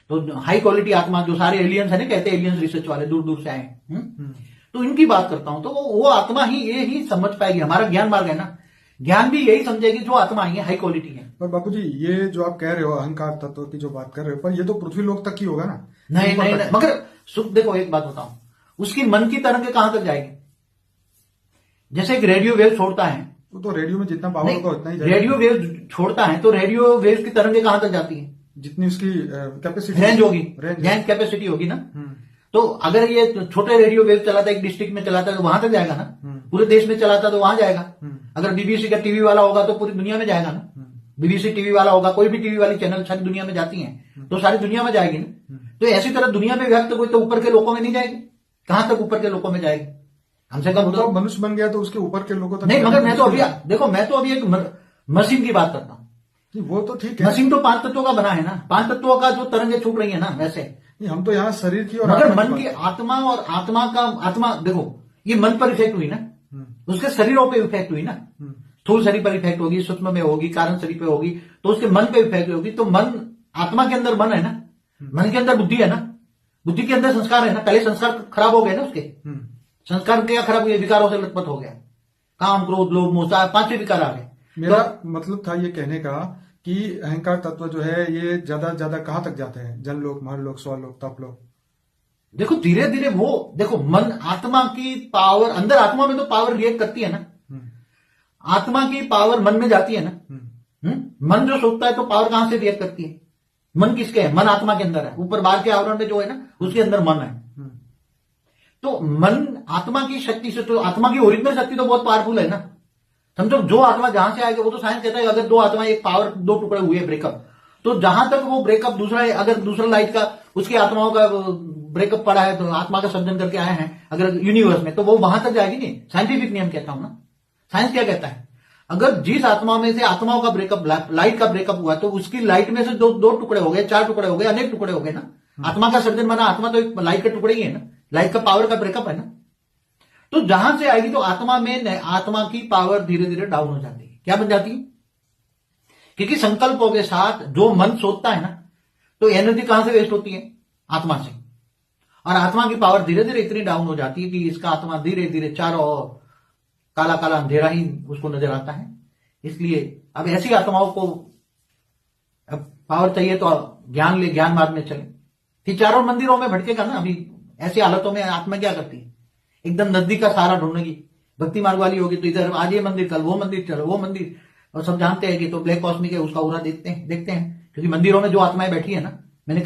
तो high quality आत्मा जो सारे एलियंस है ना, कहते हैं एलियंस रिसर्च वाले दूर दूर से आए हैं। तो इनकी बात करता हूं, तो वो आत्मा ही ये ही समझ पाएगी। हमारा ज्ञान मार्ग है ना, ज्ञान भी यही समझेगी जो आत्मा आई है, हाई क्वालिटी है। पर बापूजी, ये जो आप कह रहे हो अहंकार तत्व की जो बात कर रहे हो, पर ये तो पृथ्वी लोक तक ही होगा ना। नहीं नहीं, नहीं मगर सुख, देखो एक बात बताऊं, उसकी मन की तरंग कहां तक जाएगी? जैसे एक रेडियो वेव छोड़ता है, वो तो रेडियो में जितना पावर होगा उतना ही जाएगा। रेडियो वेव छोड़ता है तो रेडियो वेव की तरंगे कहां तक जाती है? जितनी उसकी कैपेसिटी, रेंज होगी, रेंज कैपेसिटी होगी ना। तो अगर ये छोटे रेडियो वेव चलाता है, एक डिस्ट्रिक्ट में चलाता है तो वहां तक जाएगा ना, पूरे देश में चलाता है तो वहां जाएगा। अगर बीबीसी का टीवी वाला होगा तो पूरी दुनिया में जाएगा ना। बीबीसी टीवी वाला होगा, कोई भी टीवी वाली चैनल सारी दुनिया में जाती है तो सारी दुनिया में जाएगी ना। तो ऐसी तरह दुनिया में व्यक्त कोई तो ऊपर के लोगों में नहीं जाएगी। कहां तक ऊपर के लोगों में जाएगी? हमसे कम तो मनुष्य बन गया तो उसके ऊपर के लोगों तक नहीं। मगर मैं तो अभी देखो, मैं तो अभी एक मशीन की बात करता हूँ। वो तो ठीक है, मशीन तो 5 तत्वों का बना है ना, 5 तत्वों का जो तरंगे छूट रही है ना, वैसे हम तो यहाँ शरीर की और मगर मन की, आत्मा और आत्मा का, आत्मा देखो ये मन पर इफेक्ट हुई ना, उसके शरीरों पे इफेक्ट हुई ना। स्थूल शरीर पर इफेक्ट होगी, सूक्ष्म में होगी, कारण शरीर पे होगी, तो उसके मन पे इफेक्ट होगी। तो मन, आत्मा के अंदर मन है ना, मन के अंदर बुद्धि है ना, बुद्धि के अंदर संस्कार है ना। पहले संस्कार खराब हो गए ना उसके, संस्कार क्या खराब हुए? विकारों से लथपथ हो गया, काम क्रोध लोभ मोह 5 विकार आ गए। मेरा मतलब था ये कहने का कि अहंकार तत्व जो है ये ज्यादा ज्यादा कहां तक जाते हैं? जल लोक, महल लोक, स्वलोक, तप लोक। देखो धीरे धीरे वो, देखो मन, आत्मा की पावर अंदर, आत्मा में तो पावर रिएक्ट करती है ना, आत्मा की पावर मन में जाती है ना। मन जो सोचता है तो पावर कहां से रिएक्ट करती है? मन किसके है? मन आत्मा के अंदर है, ऊपर बाहर के आवरण में जो है ना उसके अंदर मन है। तो मन आत्मा की शक्ति से, तो आत्मा की ओरिजिनल शक्ति तो बहुत पावरफुल है ना। समझो जो आत्मा जहां से आएगा, वो तो साइंस कहता है अगर 2 आत्मा एक पावर 2 टुकड़े हुए ब्रेकअप, तो जहां तक वो ब्रेकअप दूसरा, अगर दूसरा लाइट का उसकी आत्माओं का ब्रेकअप पड़ा है तो आत्मा का सर्जन करके आए हैं अगर यूनिवर्स में, तो वो वहां तक जाएगी नहीं। साइंटिफिक नियम कहता हूं ना। साइंस क्या कहता है? अगर जिस आत्मा में से आत्माओं का ब्रेकअप, लाइट का ब्रेकअप हुआ, तो उसकी लाइट में से दो टुकड़े हो गए, 4 टुकड़े हो गए, अनेक टुकड़े हो गए ना। आत्मा का सर्जन बना, आत्मा तो एक लाइट का टुकड़े ही है ना, लाइट का पावर का ब्रेकअप है ना। तो जहां से आएगी तो आत्मा में, आत्मा की पावर धीरे धीरे डाउन हो जाती है। क्या बन जाती है? क्योंकि संकल्पों के साथ जो मन सोचता है ना, तो एनर्जी कहां से वेस्ट होती है? आत्मा से। और आत्मा की पावर धीरे धीरे इतनी डाउन हो जाती है कि इसका आत्मा धीरे धीरे चारों ओर काला काला अंधेरा ही उसको नजर आता है। इसलिए अब ऐसी आत्माओं को अब पावर चाहिए तो ज्ञान ले, ज्ञान मार्ग में चले। फिर चारों मंदिरों में भटकेगा ना। अभी ऐसी हालतों में आत्मा क्या करती है? एकदम नजदीक का सहारा ढूंढेगी। भक्ति मार्ग वाली होगी तो इधर आज ये मंदिर, कल वो मंदिर, चलो वो मंदिर। और सब जानते हैं कि तो ब्लैक कॉस्मिक है, उसका उरा देखते हैं क्योंकि मंदिरों में जो आत्माएं बैठी है ना, मैंने